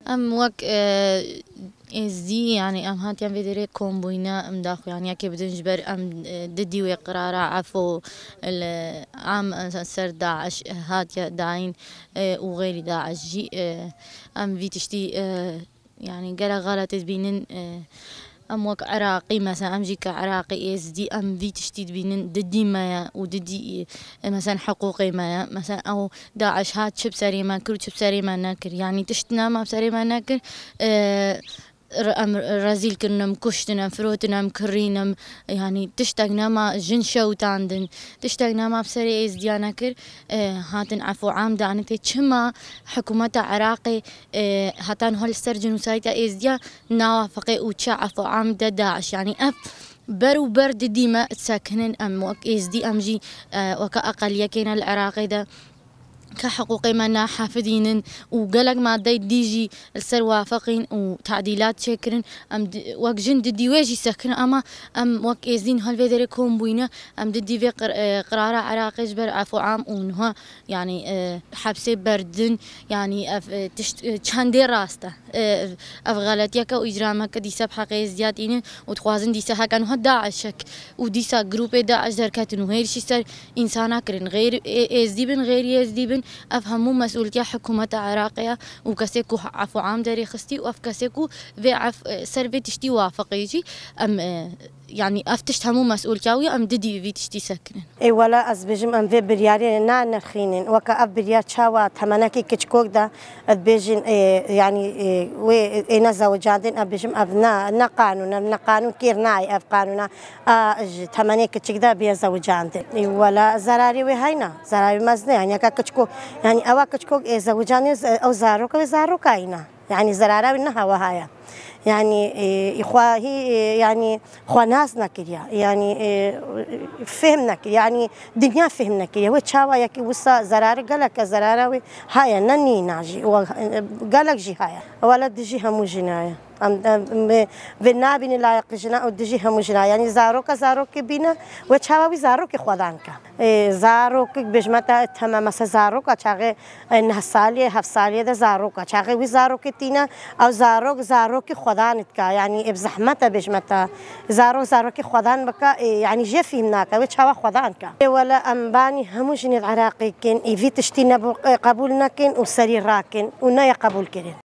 ام وك ازدي يعني ام هات يعني بدري كومبوينا ام داخل يعني كي بدن جبر ام ددي وقرارة عفو عام سر داعش هات يا داعين وغير داعش جي ام في تشتي يعني قال غلط تبينن ام وك عراقي مثلا ام جيك عراقي ازدي ام في تشتيت بينن ددي ما وددي مثلا حقوقي ما مثلا او داعش هات شب سري ما كر شب سري ما ناكر يعني تشتنا ما بسري ما ناكر ام رازيل كرنم كشتنا فروتنا كرينم يعني تشتقنا ما جن شوتاندن تشتقنا ما بسري ازدي ناكر هاتن عفو عام دانتي شما حكومة عراقي هاتان هول السرجن وسايتا ازديا نوافقي وتشا عفو عام داعش يعني اف برو برد ديما ساكنن ام وك ازدي ام جي وكا اقليه كاين العراقي ده كحقوقي منا حافظين وقلق ما ديجي السر وافقين وتعديلات شكرن ام وك جند دي واجي سكن اما ام وك ازين هالفيدري كومبوينا ام ددي في قرار عراقي جبر عفو عام ونها يعني حبسي بردن يعني شاندي راسته اف غلطيك واجرامك دي سب حقي زيادين وتخوازن دي سها كانوا داعشك ودي سا جروب داعش دركاتن وهير شي سر انسانا كرن غير ازديبن غير ازديبن افهموا مسؤولية حكومة عراقية وكسيكو عفو عام داري خستي واف كسيكو في عف سرفي تشتي وافقيجي ام يعني افتشت همو مسؤولية ام ددي في تشتي سكنن اي ولا ازبجم ام في برياري نا نرخينين وكا اف بريار شاوا تمنكي كچكوك دا ادبجن يعني وي انا زوجادين ابجم ابنا نا قانون كيرناي اف قانونا تمنكي كچك دا بيا زوجاندين اي ولا زراري وي هينا زراري مزنه يعني كا كچكو يعني اوا كچكوك زوجاني او زاروك اينا يعني زرارة منها وهايا يعني إخوة يعني إخوة ناس نكريا يعني فهمنا يعني دنيا فهمنا كريا وتشاوا يكي وصا زرارة قالك زرارة هايا نني ناجي وقالك جي هايا ولا دجي همو جناية بنا بين لا يقجنا أو دجي همو جناية يعني زاروك بينا وتشاوا زاروك خدانك زاروك بجمتا تمام زاروك أشاغي إنها سالية هفسالية ده زاروك أشاغي وزاروك تينا أو زاروك خدانك يعني بزحمته بجمتا زاروك خدان بكا يعني جي فهمناك وتشاوا خدانك ولا أمباني هموجن العراقي كن في تشتينا قبولنا كن وسرير راكن ونا قبول كرين